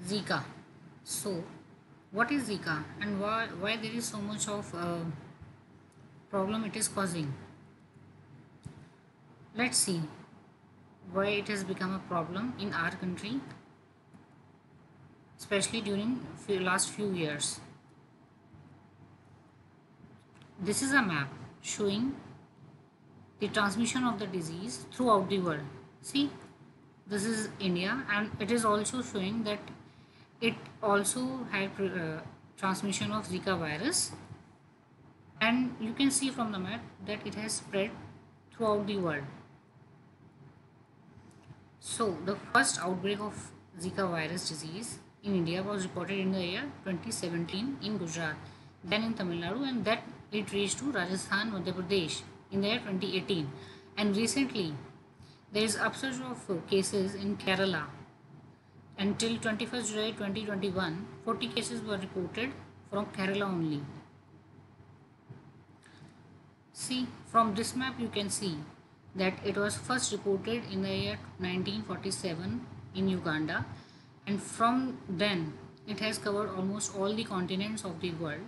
Zika. So, what is Zika and why there is so much of problem it is causing? Let's see why it has become a problem in our country, especially during last few years. This is a map showing the transmission of the disease throughout the world. See, this is India, and it is also showing that it also had transmission of Zika virus, and you can see from the map that it has spread throughout the world. So the first outbreak of Zika virus disease in India was reported in the year 2017 in Gujarat, then in Tamil Nadu, and that it reached to Rajasthan, Madhya Pradesh in the year 2018. And recently, there is upsurge of cases in Kerala. Until 21st July 2021, 40 cases were reported from Kerala only. See, from this map you can see that it was first reported in the year 1947 in Uganda, and from then it has covered almost all the continents of the world,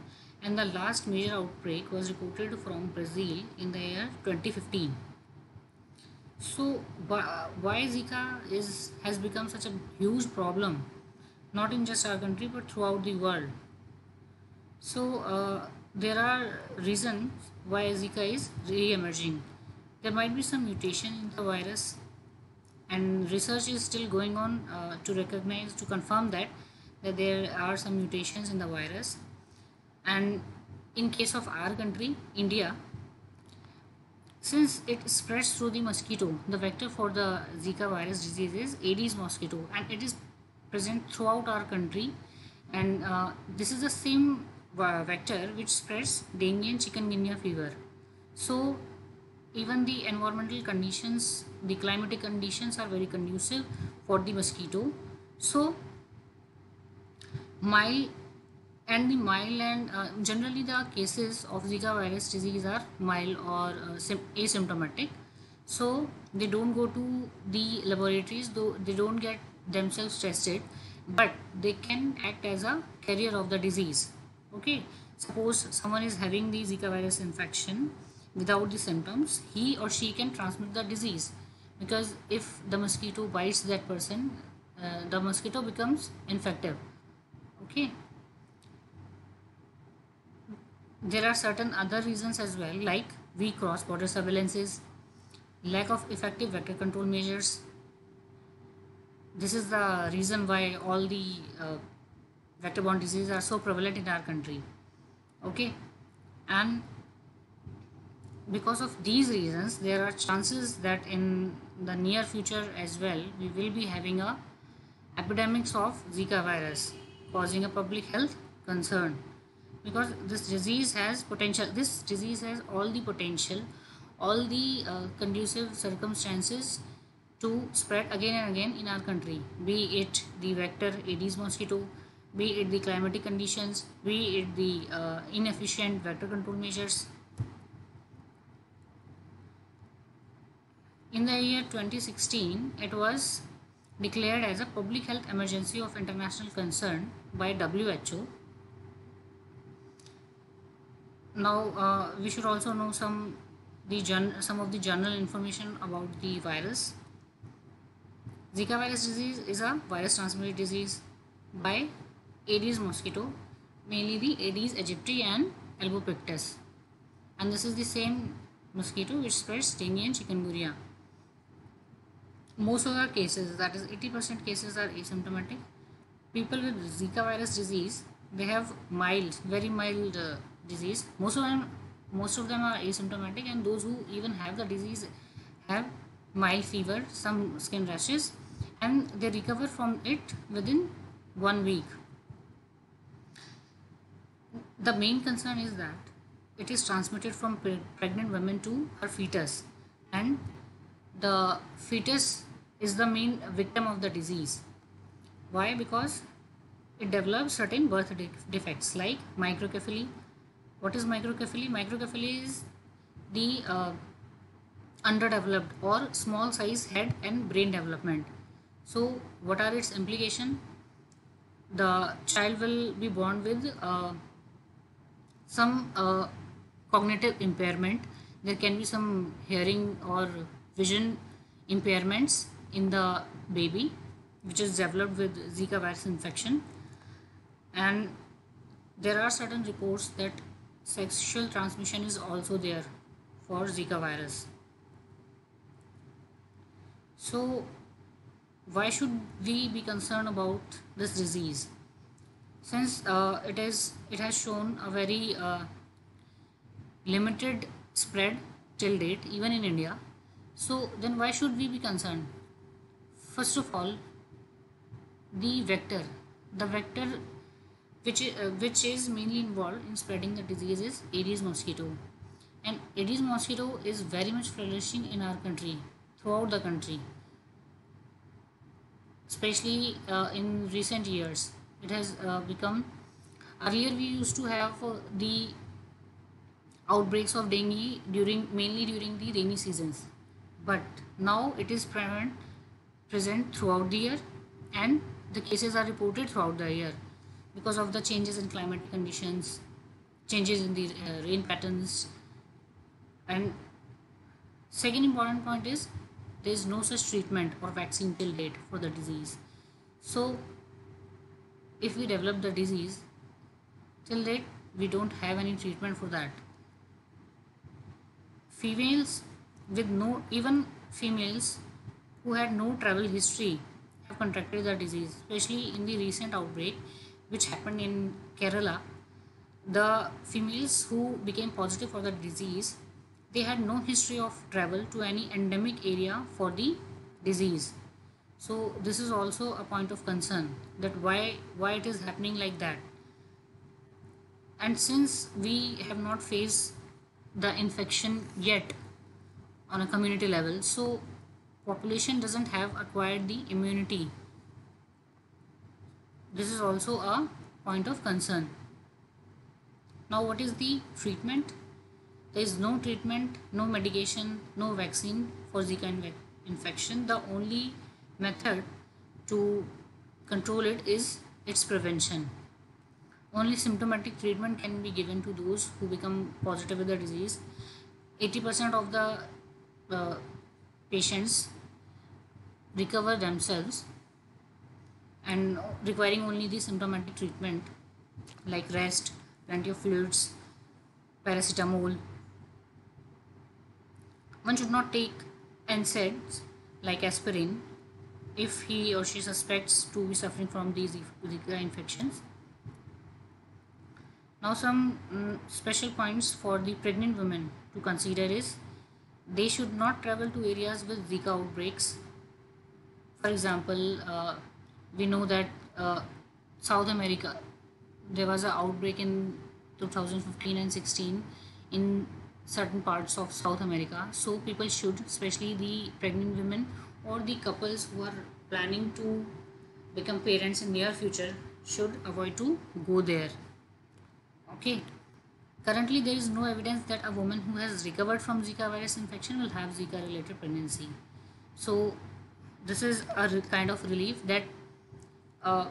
and the last major outbreak was reported from Brazil in the year 2015. So why Zika has become such a huge problem, not in just our country but throughout the world? So there are reasons why Zika is re-emerging. There might be some mutation in the virus, and research is still going on to confirm that there are some mutations in the virus. And in case of our country, India, since it spreads through the mosquito, the vector for the Zika virus disease is Aedes mosquito, and it is present throughout our country. And this is the same vector which spreads dengue and chikungunya fever. So even the environmental conditions, the climatic conditions are very conducive for the mosquito. So mild and generally the cases of Zika virus disease are mild or asymptomatic. So they don't go to the laboratories, though they don't get themselves tested, but they can act as a carrier of the disease. Okay, suppose someone is having the Zika virus infection without the symptoms, he or she can transmit the disease, because if the mosquito bites that person, the mosquito becomes infective. Okay, there are certain other reasons as well, like weak cross-border surveillances, lack of effective vector control measures. This is the reason why all the vector-borne diseases are so prevalent in our country. Okay, and because of these reasons, there are chances that in the near future as well, we will be having a epidemics of Zika virus, causing a public health concern, because this disease has potential. This disease has all the potential, all the conducive circumstances to spread again and again in our country, be it the vector Aedes mosquito, be it the climatic conditions, be it the inefficient vector control measures. In the year 2016, it was declared as a public health emergency of international concern by WHO. Now we should also know some of the general information about the virus. Zika virus disease is a virus transmitted disease by Aedes mosquito, mainly the Aedes aegypti and albopictus, and this is the same mosquito which spreads dengue and chikungunya. Most of the cases, that is 80% cases, are asymptomatic. People with Zika virus disease, they have mild, very mild disease. Most of them are asymptomatic, and those who even have the disease have mild fever, some skin rashes, and they recover from it within 1 week. The main concern is that it is transmitted from pregnant women to her fetus, and the fetus is the main victim of the disease. Why? Because it develops certain birth defects like microcephaly. What is microcephaly? Microcephaly is the underdeveloped or small size head and brain development. So what are its implications? the child will be born with some cognitive impairment. There can be some hearing or vision impairments in the baby, which is developed with Zika virus infection. And there are certain reports that sexual transmission is also there for Zika virus. So, why should we be concerned about this disease? Since it has shown a very limited spread till date, even in India. So then why should we be concerned? First of all, the vector, the vector which is mainly involved in spreading the disease is Aedes mosquito, and Aedes mosquito is very much flourishing in our country, throughout the country, especially in recent years. It has become. Earlier, we used to have the outbreaks of dengue mainly during the rainy seasons, but now it is present throughout the year, and the cases are reported throughout the year because of the changes in climatic conditions, changes in the rain patterns. And second important point is there is no such treatment or vaccine till date for the disease. So if we develop the disease, till date we don't have any treatment for that. Females with no, even females who had no travel history have contracted the disease, especially in the recent outbreak which happened in Kerala. The females who became positive for the disease, they had no history of travel to any endemic area for the disease. So this is also a point of concern, that why it is happening like that. And since we have not faced the infection yet on a community level, so population doesn't have acquired the immunity. This is also a point of concern. Now, what is the treatment? There is no treatment, no medication, no vaccine for Zika infection. The only method to control it is its prevention. Only symptomatic treatment can be given to those who become positive with the disease. 80% of the patients recover themselves and requiring only the symptomatic treatment like rest, plenty of fluids, paracetamol. One should not take NSAIDs like aspirin if he or she suspects to be suffering from these Zika infections. Now, some special points for the pregnant women to consider is they should not travel to areas with Zika outbreaks. For example, we know that South America, there was an outbreak in 2015 and 16 in certain parts of South America. So people should, especially the pregnant women or the couples who are planning to become parents in near future, should avoid to go there. Okay. Currently, there is no evidence that a woman who has recovered from Zika virus infection will have Zika related pregnancy. So, this is a kind of relief that uh,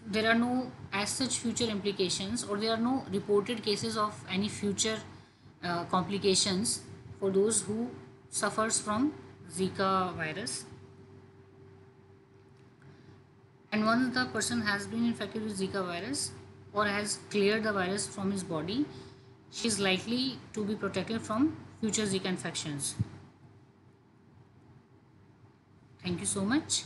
there are no as such future implications, or there are no reported cases of any future complications for those who suffers from Zika virus. And once the person has been infected with Zika virus or has cleared the virus from his body, she is likely to be protected from future Zika infections. Thank you so much.